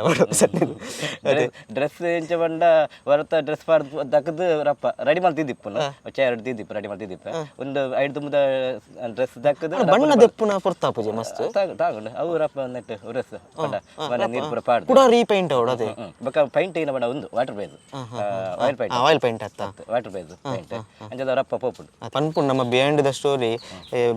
ಡ್ರೆಸ್ ಎಂಚ ಬಂಡ ಬರತ್ತ ಡ್ರೆಸ್ ಪಾಡ್ ದಕ್ಕದು ರಪ್ಪ ರೆಡಿ ಮಾಡ್ತಿದ್ದಿಪ್ಪು ಚೇರ್ ತಿದ್ದಿಪ್ಪು ರೆಡಿ ಮಾಡ್ತಿದ್ದಿಪ್ಪ ಒಂದು ಐದು ತುಂಬದ ಡ್ರೆಸ್ ದಕ್ಕದು ಬಣ್ಣ ದೆಪ್ಪುನ ಪುರ್ತಾಪುಜಿ ಮಸ್ತ್ ತಾಗೊಂಡು ಅವು ರಪ್ಪ ನೆಟ್ ಡ್ರೆಸ್ ಬಂಡ ಬಣ್ಣ ನೀರ್ ಪುರ ಪಾಡ್ ಕೂಡ ರೀಪೇಂಟ್ ಅವಡದೆ ಬಕ ಪೈಂಟ್ ಏನ ಬಣ್ಣ ಒಂದು ವಾಟರ್ ಬೇಸ್ ಆಯಿಲ್ ಪೈಂಟ್ ಅತ್ತ ವಾಟರ್ ಬೇಸ್ ಪೈಂಟ್ ಅಂಜದ ರಪ್ಪ ಪೋಪುಡು ಪನ್ಪುಂಡು ನಮ್ಮ behind the story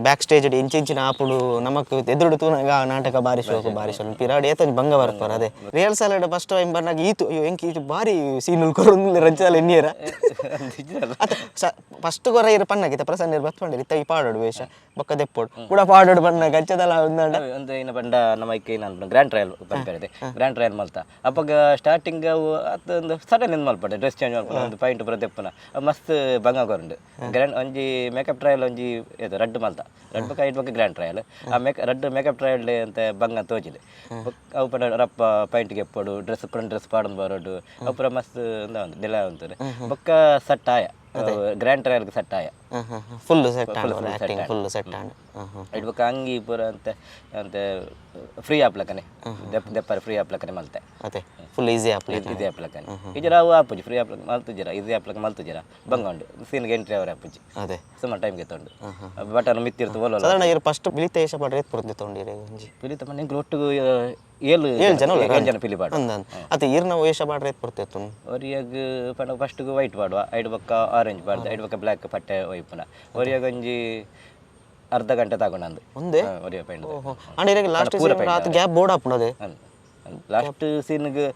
back stage ಇಂಚಿನ ಆಪುಡು ನಮಕ್ ಎದುರುಡು ತೂನಾಗ ನಾಟಕ ಬಾರಿ ಶೋಕು ಪಿರಾಡ್ ಏತಂಜ್ ಭಂಗ ಬರ್ಪಾರ ಅದೇ ರಿಯಲ್ ಸಾಲಡ್ ಫಸ್ಟ್ ಟೈಮ್ ಬರ್ನಾಗ ಈತು ಅಯ್ಯೋ ಎಂಕಿ ಈತು ಬಾರಿ ಸೀನುಲ್ ಕೊರೊಂದು ರಂಚಾಲ ಎನ್ನಿಯರ ಫಸ್ಟ್ ಕೊರ ಇರ ಪಣ್ಣಗಿತ ಪ್ರಸನ್ನ ಬತ್ಕೊಂಡಿರಿ ಇತ್ತ ಈ ಪಾಡೋಡು ವೇಷ ಬೊಕ್ಕ ದೆಪ್ಪೋಡು ಕೂಡ ಪಾಡೋಡು ಬಣ್ಣ ಗಚ್ಚದಲ್ಲ ಒಂದು ಇನ್ನ ಬಂಡ ನಮ್ಮ ಐಕೆ ನಾನು ಗ್ರ್ಯಾಂಡ್ ಟ್ರಯಲ್ ಬಂದಿದೆ ಗ್ರ್ಯಾಂಡ್ ಟ್ರಯಲ್ ಮಲ್ತ ಅಪ್ಪಗ ಸ್ಟಾರ್ಟಿಂಗ್ ಅದೊಂದು ಸಡನ್ ಏನು ಮಲ್ಪಡೆ ಡ್ರೆಸ್ ಚೇಂಜ್ ಮಾಡ್ಕೊಂಡು ಒಂದು ಪಾಯಿಂಟ್ ಬರೋ ದೆಪ್ಪನ ಮಸ್ತ್ ಭಂಗ ಕೊರಂಡು ಗ್ರ್ಯಾಂಡ್ ಒಂಜಿ ಮೇಕಪ್ ಟ್ರಯಲ್ ಒಂಜಿ ಇದು ರಡ್ಡು ಮಲ್ತ ರಡ್ ಬಕ್ಕ ಐದು ಬಕ್ಕ ಗ್ರ್ಯಾಂಡ್ ಟ್ರಯಲ್ ಆ ರಡ್ಡು ಮೇಕಪ್ ಟ್ರಯಲ್ ಅಂತ ಬಂಗ ತೋಜಿದೆ ಅವು ಪಡ ರಪ್ಪ ಪೈಂಟ್ಗೆ ಎಪ್ಪಡು ಡ್ರೆಸ್ ಪಾಡನ್ ಬರೋಡು ಅಪುರ ಮಸ್ತ್ ಡೆಲ ಅಂತಾರೆ ಬೊಕ್ಕ ಸಟ್ಟಾಯ ಗ್ರ್ಯಾಂಡ್ ಟ್ರಯಲ್ಗೆ ಸಟ್ಟಾಯ ಫುಲ್ ಸೆಟ್ ಆಂಡ್ ಆಕ್ಟಿಂಗ್ ಫುಲ್ ಸೆಟ್ ಆಂಡ್ ಇಡ್ಬೇಕು ಅಂಗಿ ಪೂರ ಅಂತ ಅಂತ ಫ್ರೀ ಆಪ್ಲಕನೆ ದೆಪ್ಪರ ಫ್ರೀ ಆಪ್ಲಕನೆ ಮಲ್ತೆ ಅದೇ ಫುಲ್ ಈಸಿ ಈಸಿ ಆಪ್ಲಕನೆ ಇಜರ ಅವು ಆಪುಜಿ ಫ್ರೀ ಆಪ್ಲಕ್ ಮಲ್ತುಜರ ಈಸಿ ಆಪ್ಲಕ್ ಮಲ್ತುಜರ ಬಂಗೊಂಡು ಸೀನ್ಗೆ ಎಂಟ್ರಿ ಅವರ ಆಪುಜಿ ಅದೇ ಸುಮಾರು ಟೈಮ್ ಗೆತ್ತೊಂಡು ಬಟನ್ ಮಿತ್ತಿರ್ತು ಓಲೋಲ್ಲ ಸಾಧಾರಣ ಇರು ಫಸ್ಟ್ ಬಿಳಿತ ಏಷ ಪಾಡ್ರೆ ಎತ್ತು ತೊಂಡಿರಿ ಒಂಜಿ ಪಿಲಿತ ಮನೆ ಒಟ್ಟಿಗೆ ಏಳು ಜನ ಪಿಲಿ ಪಾಡು ಅತ್ತೆ ಈರ್ನ ವೇಷ ಪಾಡ್ರೆ ಎತ್ತು ಬರ್ತಿತ್ತು ಒರಿಯಾಗ ಪಂಡ ಫಸ್ಟ್ಗೆ ವೈಟ್ ಪಾಡುವ ಐದು ಪಕ್ಕ ಆರೆಂಜ್ ಪಾಡ್ದು ಐದು ಪಕ್ಕ ಬ್ಲ್ಯಾಕ್ ಪಟ್ಟೆ ಒಯ್ಪುನ ಒರಿಯಾಗ ಒಂಜಿ ಅರ್ಧ ಗಂಟೆ ತಗೊಂಡು ಒಂದೇ ಒರಿಯ ಪೈಂಡ್ ಅಂಡ್ ಲಾಸ್ಟ್ ಗ್ಯಾಪ್ ಬೋರ್ಡ್ ಹಾಪುನದೆ ಲಾಸ್ಟ್ ಸೀನ್ಗೆ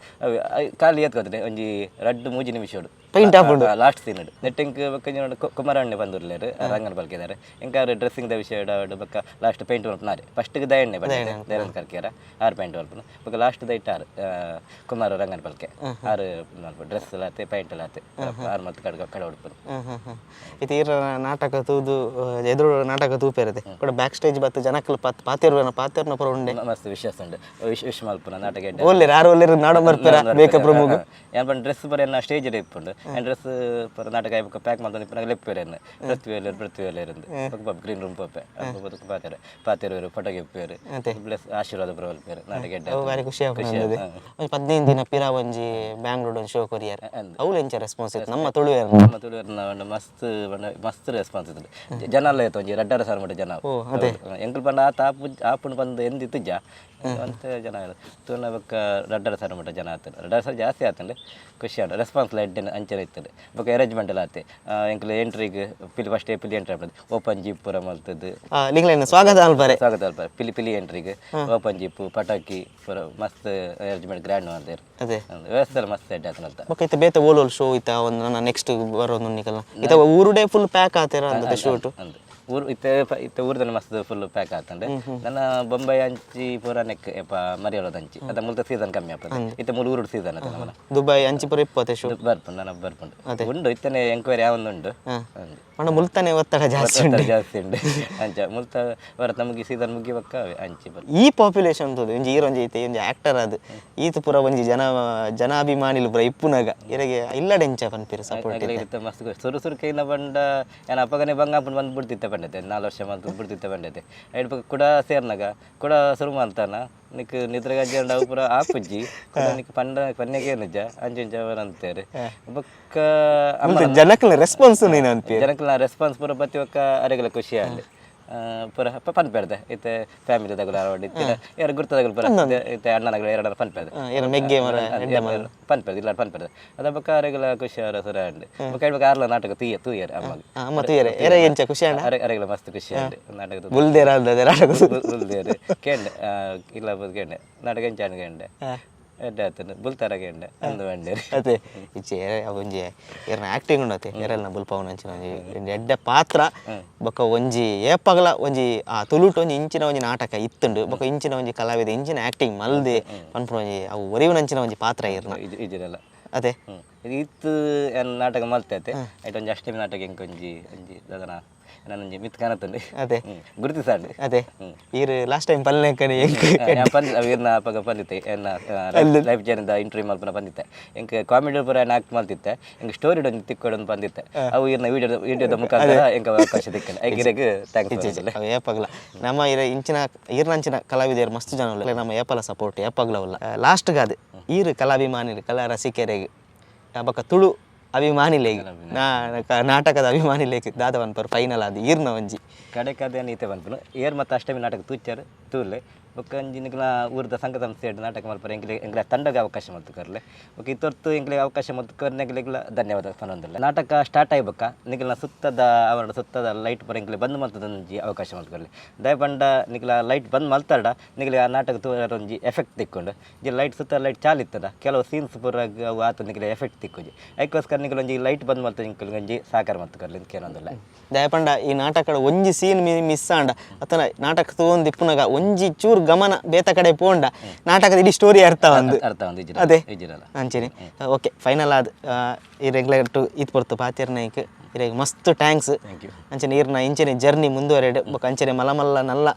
ಖಾಲಿ ಎತ್ಕೋದ್ರೆ ಒಂಜಿ 2-3 ನಿಮಿಷ ಪೈಂಟ್ ಹಾಕೊಂಡು ಲಾಸ್ಟ್ ಸೀನ್ ನೆಟ್ಟಿಂಗ್ ಬಕ್ಕ ಕುಮಾರಣ್ಣೆ ಬಂದಿರ್ಲೇರು ರಂಗನ ಬಲ್ಕಿದ್ದಾರೆ ಇಂಕ ಡ್ರೆಸ್ಸಿಂಗ್ ದ ವಿಷಯ ಬಕ್ಕ ಲಾಸ್ಟ್ ಪೇಂಟ್ ಬರ್ಪನಾರೆ ಫಸ್ಟ್ಗೆ ದಯಣ್ಣೆ ದಯನ್ ಕರ್ಕ್ಯಾರ 6 ಪೇಂಟ್ ಬರ್ಪನ ಬಕ್ಕ ಲಾಸ್ಟ್ ದೈಟ್ 6 ಕುಮಾರ ರಂಗನ ಬಲ್ಕೆ 6 ಡ್ರೆಸ್ ಲಾತೆ ಪೇಂಟ್ ಲಾತೆ 6 ಮತ್ತು ಕಡೆ ಹೊಡ್ಪನು ಇದು ಇರ ನಾಟಕ ತೂದು ಎದುರು ನಾಟಕ ತೂಪೇರದೆ ಕೂಡ ಬ್ಯಾಕ್ ಸ್ಟೇಜ್ ಬತ್ತು ಜನಕ್ಕಲು ಪಾತಿರ್ನ ಪರ ಉಂಡೆ ಮಸ್ತ್ ವಿಶ್ವಾಸ ಉಂಡು ವಿಶ್ ಮಲ್ಪನ ನಾಟಕ ಒಳ್ಳೆ ಯಾರು ಒಳ್ಳೆ ನಾಡ ಬರ್ಪೇರ ಮೇಕಪ್ ರೂಮ್ ಏನ್ ಡ್ರೆಸ್ ಬರ ಸ್ಟೇಜ್ ಇಪ್ಪುಂಡು ಡ್ರೆಸ್ ನಾಟಕ ಪ್ಯಾಕ್ ಮಾಡ್ಕೊಂಡು ಲೆಪ್ಪೇರೇನು ಪೃಥ್ವಿರಾಜ್ ಗ್ರೀನ್ ರೂಮ್ ಪಪ್ಪೆ ಪಾತಿರುವರು ಫೋಟೋ ಗೆಪ್ಪೇರು ಪ್ಲಸ್ ಆಶೀರ್ವಾದ ಬರವಲ್ಪೇರು ನಾಟಕ ಬಾರಿ ಖುಷಿ ಆಗ್ತದೆ 15 ದಿನ ಪಿರಾ ಒಂಜಿ ಬ್ಯಾಂಗ್ಳೂರ್ ಒಂದು ಶೋ ಕೊರಿಯರ್ ಅವ್ಲು ಎಂಚ ರೆಸ್ಪಾನ್ಸ್ ಇತ್ತು ನಮ್ಮ ತುಳುವೇರ್ನ ಮಸ್ತ್ ರೆಸ್ಪಾನ್ಸ್ ಇತ್ತು ಜನ ಎಲ್ಲ ಇತ್ತು ಒಂಜಿ 2,000 ಮಟ್ಟ ಜನ ಎಂಕಲ್ ಪಂಡ ಆತ ಆಪುಂಡು ಬಂದು ಎಂದಿತ್ತು ಅಂತ ಜನ ತುನ ಬಕ್ಕ 2,000 ಮಟ್ಟ ಜನ ಆತಂಡು 2,000 ಜಾಸ್ತಿ ಆತಂಡು ಖುಷಿ ಆಡ ರೆಸ್ಪಾನ್ಸ್ ಲೈಟ್ ಅಂಚನೆ ಇರ್ತದೆ ಬೊಕ್ಕ ಅರೇಂಜ್ಮೆಂಟ್ ಎಲ್ಲ ಆತೆ ಎಂಕ್ಲು ಎಂಟ್ರಿಗೆ ಪಿಲಿ ಫಸ್ಟ್ ಪಿಲಿ ಎಂಟ್ರಿ ಆಗ್ತದೆ ಓಪನ್ ಜೀಪ್ ಪೂರ ಮಲ್ತದ್ದು ಸ್ವಾಗತ ಅಲ್ಪಾರೆ ಪಿಲಿ ಎಂಟ್ರಿಗೆ ಓಪನ್ ಜೀಪ್ ಪಟಾಕಿ ಪೂರ ಮಸ್ತ್ ಅರೇಂಜ್ಮೆಂಟ್ ಗ್ರ್ಯಾಂಡ್ ಮಾಡ್ತಾರೆ ವ್ಯವಸ್ಥೆ ಮಸ್ತ್ ಸೆಟ್ ಆತನಂತ ಬೊಕ್ಕ ಇತ್ತ ಬೇತೆ ಓಲೋಲ್ ಶೋ ಇತ್ತ ಒಂದು ನನ್ನ ನೆಕ್ಸ್ಟ್ ಬರೋದು ನಿಕಲ್ಲ ಇತ್ತ ಊರುಡೆ ಫುಲ್ ಪ್ಯಾಕ್ ಆತೇರ ಅಂತ ಶೂಟ್ ಊರು ಇತ್ತ ಊರ್ದಲ್ಲಿ ಮಸ್ತ್ ಫುಲ್ ಪ್ಯಾಕ್ ಆಗ್ತಂಡೆ ನನ್ನ ಬೊಂಬೈ ಅಂಚಿ ಪೂರ ನೆಕ್ ಯಪ್ಪ ಮರಿಯೋದು ಅಂಚಿ ಅದ ಮುಲ್ತ ಸೀಸನ್ ಕಮ್ಮಿ ಆಗ್ತದೆ ಇತ್ತ ಮೂರು ಊರು ಸೀಸನ್ ಅದ ನಮ್ಮನ ದುಬೈ ಅಂಚಿ ಪೂರ ಇಪ್ಪತ್ತೆ ಶೋ ಬರ್ಪುಂಡು ನಾನು ಬರ್ಪುಂಡು ಉಂಡು ಇತ್ತನೆ ಎಂಕ್ವೈರಿ ಯಾವೊಂದುಂಡು ಅಣ್ಣ ಮುಲ್ತಾನೆ ಒತ್ತಡ ಜಾಸ್ತಿ ಉಂಡು ಅಂಚ ಮುಲ್ತ ಬರ ನಮಗೆ ಸೀಸನ್ ಮುಗಿ ಬಕ್ಕ ಅಂಚಿ ಈ ಪಾಪ್ಯುಲೇಷನ್ ತೋದು ಒಂಜಿ ಹೀರೋಂಜಿ ಐತೆ ಒಂಜಿ ಆಕ್ಟರ್ ಅದು ಈತ ಪೂರ ಒಂಜಿ ಜನಾಭಿಮಾನಿಲು ಪೂರ ಇಪ್ಪುನಾಗ ಇರಗೆ ಇಲ್ಲಡೆಂಚ ಪನ್ಪಿರ ಸಪೋರ್ಟ್ ಮಸ್ತ್ ಸುರು ಕೈನ ಬಂಡ ಏನ ಅಪ್ಪಗನೆ ಬಂಗಾಪನ್ ಬಂದು ಬಿಡ್ತಿತ್ತ ಬಂಡೈತೆ 4 ವರ್ಷ ಬಂದು ಬಿಡ್ತಿತ್ತ ಬಂಡೈತೆ ಐಡ್ ಪಕ್ಕ ಕೂಡ ಸೇರ್ನಾಗ ಕೂಡ ಸುರು ಮಾಡ್ತಾನ ನಿಕ್ ನಿದ್ರಗಜ್ಜ ಪೂರ ಆಪುಜ್ಜಿ ನಿಕ್ ಪಂಡ ಪನ್ನೆಗೆ ನಿಜ ಅಂಚ ಅಂತಾರೆ ಬೊಕ್ಕ ಜನಕ್ಕಲ ರೆಸ್ಪಾನ್ಸ್ ಜನಕ್ಕಲ ರೆಸ್ಪಾನ್ಸ್ ಪೂರ ಪ್ರತಿ ಒಕ್ಕ ಅರೆಗಲ ಖುಷಿ ಆಗಿ ಪೂರ ಪನ್ಪೇರ್ದೆ ಇತ್ತೆ ಫ್ಯಾಮಿಲಿ ತಗಲು ಆಡೋಡಿತ್ತು ಯಾರು ಗುರ್ತದಗಳು ಪೂರ ಇತ್ತೆ ಅಣ್ಣನಗಳು 2 ಪನ್ಪೇರ್ದೆ ಪನ್ಪೇರ್ದೆ ಇಲ್ಲ ಪನ್ಪೇರ್ದೆ ಅದ ಬಕ್ಕ ಅರೆಗಲ ಖುಷಿ ಅವರ ಸುರ ಆಂಡ್ ಬೊಕ್ಕ ಹೇಳ್ಬೇಕು ಆರ್ಲ ನಾಟಕ ತೂಯರ್ ಅಮ್ಮ ಖುಷಿ ಅರೆಗಲ ಮಸ್ತ್ ಖುಷಿ ಆಂಡ್ ನಾಟಕ ಬುಲ್ದೇರ್ ಕೇಂಡೆ ಇಲ್ಲ ಕೇಂಡೆ ನಾಟಕ ಎಂಚಾಣ ಕೇಂಡೆ ಎಡ್ಡಾತನ ಬುಲ್ತಾರ ಕೇಂಡೆ ಅಂದು ಬಂಡೆ ಅದೇ ಇಚ್ಚೆ ಒಂಜಿ ಏರ್ನ ಆಕ್ಟಿಂಗ್ ಉಂಡತೆ ಏರಲ್ನ ಬುಲ್ಪವನ ಅಂಚಿನ ಒಂಜಿ ಎಡ್ಡೆ ಪಾತ್ರ ಬೊಕ್ಕ ಒಂಜಿ ಏಪಗಲ ಒಂಜಿ ಆ ತುಳುಟ್ ಒಂಜಿ ಇಂಚಿನ ಒಂಜಿ ನಾಟಕ ಇತ್ತುಂಡು ಬೊಕ್ಕ ಇಂಚಿನ ಒಂಜಿ ಕಲಾವಿದ ಇಂಚಿನ ಆಕ್ಟಿಂಗ್ ಮಲ್ದೆ ಪನ್ಪುನ ಒಂಜಿ ಅವು ಒರಿವನಂಚಿನ ಒಂಜಿ ಪಾತ್ರ ಇರ್ನ ಇದಿರಲ್ಲ ಅದೇ ಇತ್ತು ನಾಟಕ ಮಲ್ತೈತೆ ಐಟ್ ಒಂಜಿ ಅಷ್ಟಮಿ ನಾಟಕ ಎಂಕ್ ಒಂಜಿ ದದನ ನಾನೊಂಜಿ ಮಿತ್ ಕಾಣತ್ತಂಡಿ ಅದೇ ಗುರುತಿಸಾಂಡಿ ಅದೇ ಈರು ಲಾಸ್ಟ್ ಟೈಮ್ ಪಲ್ಲೆಕನಿ ವೀರ್ನ ಅಪ್ಪಗ ಬಂದಿತ್ತೆ ಲೈಫ್ ಜರ್ನಿದ ಇಂಟರ್ವ್ಯೂ ಮಲ್ಪನ ಬಂದಿತ್ತೆ ಎಂಕ್ ಕಾಮಿಡಿ ಪೂರ ಆಕ್ಟ್ ಮಲ್ತಿತ್ತೆ ಎಂಕ್ ಸ್ಟೋರಿ ಒಂದು ತಿಕ್ಕೊಡೊಂದು ಬಂದಿತ್ತೆ ಅವು ಈರ್ನ ವಿಡಿಯೋದ ಮುಖಾಂತರ ಎಂಕ ಅವಕಾಶ ದಿಕ್ಕನೆ ಐಗಿರೆಗ್ ಥ್ಯಾಂಕ್ಸ್ ಏಪಗ್ಲ ನಮ್ಮ ಈರ್ನಂಚಿನ ಕಲಾವಿದರು ಮಸ್ತ್ ಜನ ಉಳ್ಳ ನಮ್ಮ ಏಪಲ ಸಪೋರ್ಟ್ ಏಪಗ್ಲ ಉಲ್ಲ ಲಾಸ್ಟ್ಗಾದ ಈರು ಕಲಾಭಿಮಾನಿ ಕಲಾ ರಸಿಕೆರೆಗೆ ಬೊಕ್ಕ ತುಳು ಅಭಿಮಾನಿಲೇಗೆ ನಾಟಕದ ಅಭಿಮಾನಿಲೇಗೆ ದಾದವನ್ ಪರ್ ಫೈನಲ್ ಆದ ಈರ್ನ ಒಂಜಿ ಕಡೆ ಕದೆ ನೀತೆ ಬಂತು ಏರ್ ಮತ್ತು ಅಷ್ಟಮಿ ನಾಟಕ ತೂಚಾರು ತೂರ್ಲೆ ಬೊಕ್ಕ ನಿಕ್ಲ ಊರದ ಸಂಘ ಸಂಸ್ಥೆ ನಾಟಕ ಮಲ್ಪರ ಎಂಕ್ಲೆ ತಂಡಗೆ ಅವಕಾಶ ಮಲ್ತು ಕರ್ಲೆ ಬೊಕ್ಕ ಇತ್ತೊರ್ತು ಎಂಕ್ಲೆಗೆ ಅವಕಾಶ ಮಲ್ತು ಕರ್ನೆಗ್ಲೆಗ್ಲ ಧನ್ಯವಾದ ಪನೊಂದಿಲ್ಲ ನಾಟಕ ಸ್ಟಾರ್ಟ್ ಆಯ್ಬಕ್ಕ ನಿಕ್ಲ ಸುತ್ತದ ಅವರ ಸುತ್ತದ ಲೈಟ್ ಪರ ಎಂಕ್ಲೆ ಬಂದ್ ಮಲ್ತದೊಂಜಿ ಅವಕಾಶ ಮಲ್ತು ಕರ್ಲೆ ದಯಪಂಡ ನಿಕ್ಲ ಲೈಟ್ ಬಂದ್ ಮಲ್ತಾಡ ನಿಕ್ಲೆ ಆ ನಾಟಕ ತೂರೊಂಜಿ ಎಫೆಕ್ಟ್ ತಿಕ್ಕೊಂಡು ಜಿ ಲೈಟ್ ಸುತ್ತ ಲೈಟ್ ಚಾಲಿತ್ತದ ಕೆಲವು ಸೀನ್ಸ್ ಪೂರಾಗ ಅವು ಆತ ನಿಕ್ಲೆ ಎಫೆಕ್ಟ್ ತಿಕ್ಕೋಜಿ ಅದಕ್ಕೋಸ್ಕರ ನಿಕ್ಲ ಒಂಜಿ ಲೈಟ್ ಬಂದ್ ಮಲ್ತು ನಿಕ್ಲೆ ಒಂಜಿ ಸಾಕಾರ ಮಲ್ತು ಕರ್ಲಿ ಅಂತ ಕೇಳೊಂದಿಲ್ಲ ದಯಪಂಡ ಈ ನಾಟಕದ ಒಂಜಿ ಸೀನ್ ಮಿಸ್ ಆಂಡ ಅತನ ನಾಟಕ ತಗೊಂಡು ಇಪ್ಪುನಾಗ ಒಂಜಿ ಚೂರು ಗಮನ ಬೇತ ಕಡೆ ಪೋಂಡ ನಾಟಕದ ಇಡೀ ಸ್ಟೋರಿ ಅರ್ಥ ಒಂದು ಅದೇ ಅಂಚೆನೆ ಓಕೆ ಫೈನಲ್ ಆದ ಈ ರೆಗ್ಯುಲರ್ ಟು ಇದು ಬರ್ತು ಪಾತಿರ್ ನಾಯ್ಕ ಇರಾಗ ಮಸ್ತ್ ಥ್ಯಾಂಕ್ಸ್ ಅಂಚನೆ ಈರ್ನ ಇಂಚನೆ ಜರ್ನಿ ಮುಂದುವರೆಡು ಬೊಕ್ಕ ಅಂಚನೆ ಮಲ್ಲ ನಲ್ಲ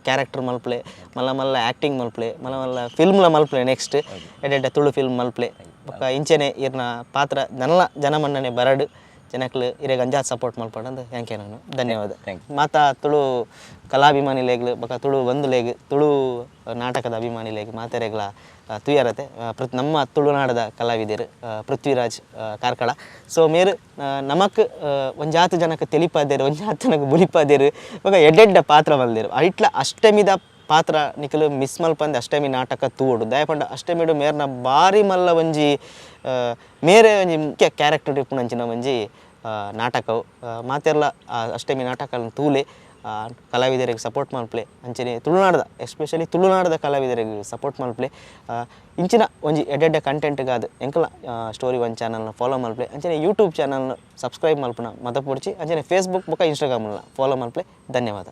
ಕ್ಯಾರೆಕ್ಟರ್ ಮಲ್ಪ್ಲೆ ಮಲ್ಲ ಆ್ಯಕ್ಟಿಂಗ್ ಮಲ್ಪ್ಲೆ ಮಲ್ಲ ಫಿಲ್ಮ್ಲ ಮಲ್ಪ್ಲೆ ನೆಕ್ಸ್ಟ್ ಎಡ್ಡೆ ತುಳು ಫಿಲ್ಮ್ ಮಲ್ಪ್ಲೆ ಬೊಕ್ಕ ಇಂಚನೆ ಈರ್ನ ಪಾತ್ರ ನಲ್ಲ ಜನಮನ್ನಣೆ ಬರಡು ಜನಕ್ಲು ಇರೆಗ್ ಅಂಜಾತ್ ಸಪೋರ್ಟ್ ಮಲ್ಪಡಂದು ಹೆಂಗೆ ನಾನು ಧನ್ಯವಾದ Thank ಮಾತಾ ತುಳು ಕಲಾಭಿಮಾನಿಲೇಗ್ಲು ಬಕ ತುಳು ಲೇಗ್ ತುಳು ನಾಟಕದ ಅಭಿಮಾನಿಲೇಗ್ ಮಾತೆರೆಗ್ಲ ತುಯರತೆ ನಮ್ಮ ತುಳುನಾಡದ ಕಲಾವಿದರು ಪೃಥ್ವಿರಾಜ್ ಕಾರ್ಕಳ ಸೊ ಮೇರು ನಮಕ್ ಒಂಜಾತು ಜನಕ್ಕೆ ತಿಳಿಪಾದೇರು ಒಂಜಾತು ಜನಕ್ಕೆ ಬುಲಿಪಾದೇರು ಇವಾಗ ಎಡ್ಡೆಡ್ಡ ಪಾತ್ರ ಬಂದಿರು ಐಟ್ಲ ಅಷ್ಟಮಿದ ಪಾತ್ರ ನಿಖಲು ಮಿಸ್ ಮಲ್ಪಂದೆ ಅಷ್ಟಮಿ ನಾಟಕ ತೂಡು ದಯಪಂಡ ಅಷ್ಟಮಿಡು ಮೇರ್ನ ಭಾರಿ ಮಲ್ಲ ಒಂಜಿ ಮೇರೆ ಒಂಜಿ ಮುಖ್ಯ ಕ್ಯಾರೆಕ್ಟರ್ ಇಪ್ಪುನಂಚಿನ ಒಂಜಿ ನಾಟಕವು ಮಾತೆರ್ಲ ಅಷ್ಟಮಿ ನಾಟಕ ತೂಲೆ ಕಲಾವಿದರಿಗೆ ಸಪೋರ್ಟ್ ಮಲ್ಪ್ಲೆ ಅಂಚನೆ ತುಳುನಾಡದ ಎಸ್ಪೆಷಲಿ ತುಳುನಾಡದ ಕಲಾವಿದರಿಗೆ ಸಪೋರ್ಟ್ ಮಲ್ಪ್ಲೆ ಇಂಚಿನ ಒಂಜಿ ಎಡ್ಡೆಡ್ಡೆ ಕಂಟೆಂಟ್ಗಾದ ಎಂಕಲ ಸ್ಟೋರಿ ಒನ್ ಚಾನಲ್ನ ಫಾಲೋ ಮಲ್ಪ್ಲೆ ಅಂಚನೆ ಯೂಟ್ಯೂಬ್ ಚಾನಲ್ನ ಸಬ್ಸ್ಕ್ರೈಬ್ ಮಲ್ಪನ ಮತ ಪೊಡ್ಚಿ ಅಂಚನೆ ಫೇಸ್ಬುಕ್ ಬೊಕ ಇನ್ಸ್ಟಾಗ್ರಾಮ್ನ ಫಾಲೋ ಮಲ್ಪ್ಲೆ ಧನ್ಯವಾದ.